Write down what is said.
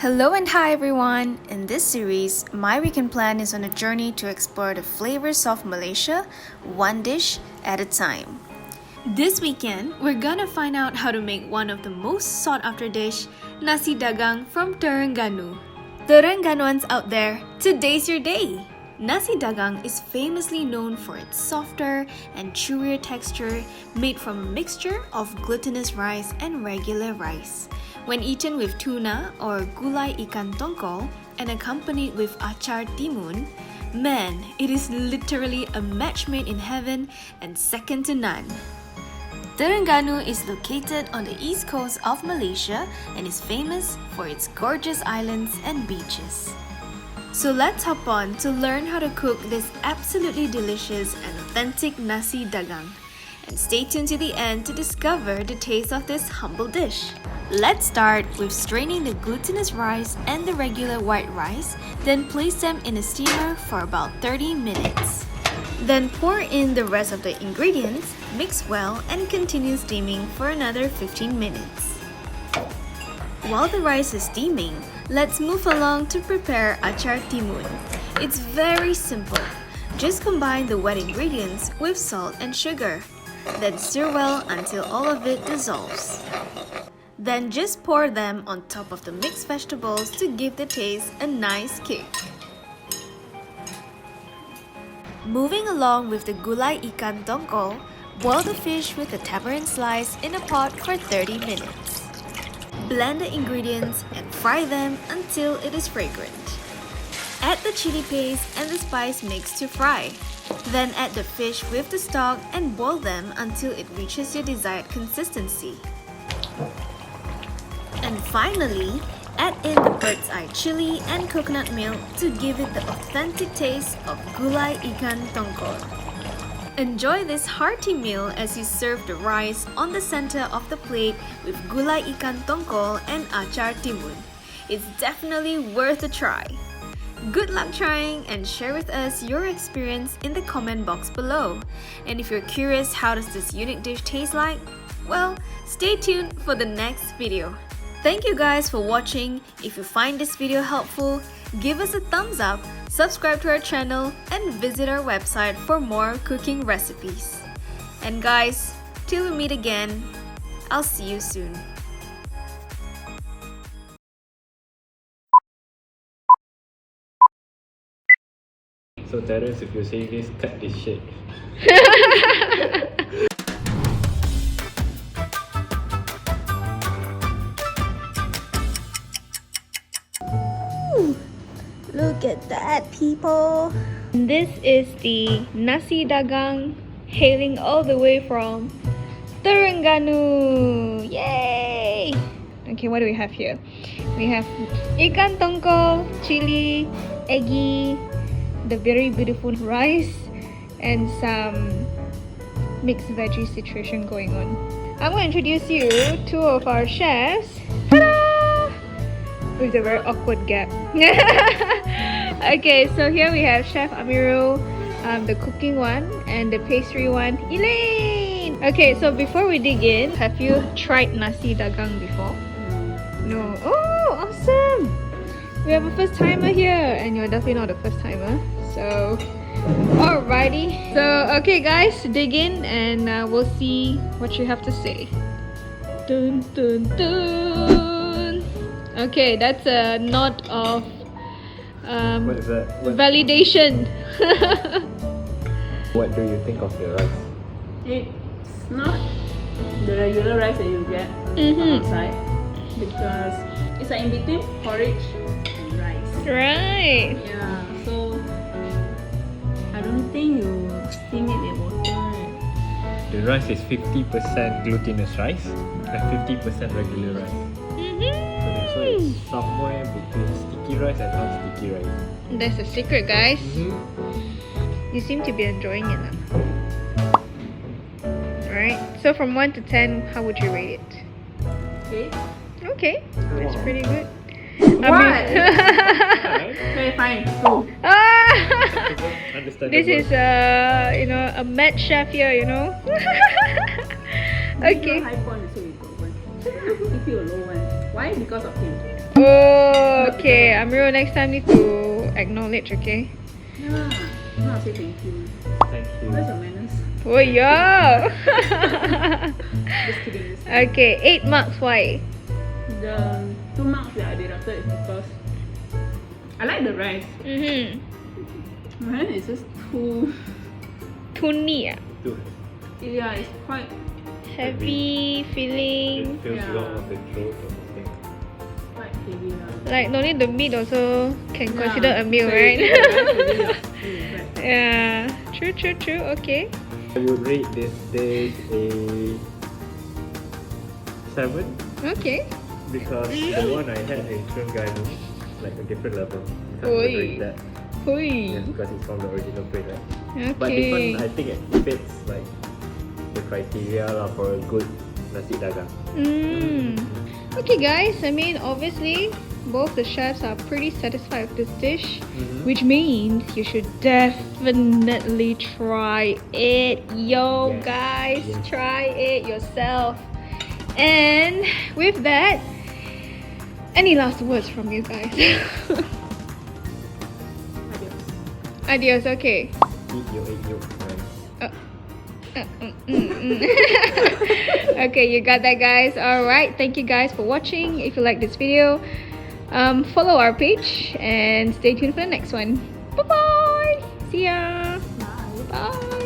Hello and hi everyone! In this series, my weekend plan is on a journey to explore the flavors of Malaysia, one dish at a time. This weekend, we're gonna find out how to make one of the most sought after dish, Nasi Dagang from Terengganu. Terengganuans out there, today's your day! Nasi Dagang is famously known for its softer and chewier texture made from a mixture of glutinous rice and regular rice. When eaten with tuna or gulai ikan tongkol and accompanied with achar timun, man, it is literally a match made in heaven and second to none. Terengganu is located on the east coast of Malaysia and is famous for its gorgeous islands and beaches. So let's hop on to learn how to cook this absolutely delicious and authentic Nasi Dagang. And stay tuned to the end to discover the taste of this humble dish. Let's start with straining the glutinous rice and the regular white rice, then place them in a steamer for about 30 minutes. Then pour in the rest of the ingredients, mix well, and continue steaming for another 15 minutes. While the rice is steaming, let's move along to prepare achar timun. It's very simple. Just combine the wet ingredients with salt and sugar. Then stir well until all of it dissolves. Then just pour them on top of the mixed vegetables to give the taste a nice kick. Moving along with the gulai ikan tongkol, boil the fish with a tamarind slice in a pot for 30 minutes. Blend the ingredients and fry them until it is fragrant. Add the chili paste and the spice mix to fry. Then add the fish with the stock and boil them until it reaches your desired consistency. And finally, add in the bird's eye chili and coconut milk to give it the authentic taste of gulai ikan tongkol. Enjoy this hearty meal as you serve the rice on the center of the plate with gulai ikan tongkol and achar timun. It's definitely worth a try. Good luck trying and share with us your experience in the comment box below. And if you're curious how does this unique dish taste like, well, stay tuned for the next video. Thank you guys for watching. If you find this video helpful, give us a thumbs up, subscribe to our channel, and visit our website for more cooking recipes. And guys, till we meet again, I'll see you soon. So Terence, if you're saying this, cut this shit. Look at that, people! This is the Nasi Dagang, hailing all the way from Terengganu! Yay! Okay, what do we have here? We have Ikan Tongkol, chili, eggy, the very beautiful rice, and some mixed veggie situation going on. I'm going to introduce you two of our chefs. Ta-da! With a very awkward gap. Okay, so here we have Chef Amirul, the cooking one, and the pastry one, Elaine. Okay, so before we dig in, have you tried Nasi Dagang before? No. Oh, awesome! We have a first timer here, and you're definitely not a first timer. So, alrighty. So, okay, guys, dig in, and we'll see what you have to say. Dun dun dun. Okay, that's a nod of What is that? validation. What do you think of the rice? It's not the regular rice that you get outside because it's like in between porridge and rice. Right. Yeah, so I don't think you steam it in water. The rice is 50% glutinous rice and 50% regular rice. So that's why it's somewhere between sticky rice and non-sticky rice. That's a secret, guys. You seem to be enjoying it now. Alright, so from 1 to 10, how would you rate it? Okay. Okay, that's pretty good. Why? Okay, fine. 2. Understandable. This is a mad chef here, Give you Okay. a high point, so we got 1. Give you a low one. Why? Because of him. Oh, okay. Amiro, next time need to acknowledge, okay? Yeah. Not say thank you. Thank you. Where's your manners? Oh, yo! Just kidding. Just kidding. Okay, 8 marks. Why? The 2 marks that I deducted is because I like the rice. Mine is just too. Too neat. Too Yeah, it's quite. Heavy feeling. it feels Yeah. long on the throat or something. Quite heavy lah. Like, no need the meat also can Yeah, consider a meal, so right? the rice really is bad. Yeah. True, true, true. Okay. I would rate this dish a 7 Okay. because the one I had in Terengganu is like a different level. You can't Oi. even rate that. Hui. Yes, because it's from the original plate, right? Okay. But this one, I think it fits like the criteria lah for a good nasi dagang. Okay, guys. I mean, obviously, both the chefs are pretty satisfied with this dish, which means you should definitely try it. Yo, Yes. guys, Yes. try it yourself. And with that, any last words from you guys? Adios. Adios. Okay. Eat your egg yolk rice. Okay, you got that, guys. All right, thank you guys for watching. If you like this video, follow our page and stay tuned for the next one. Bye bye. See ya. Bye. Bye.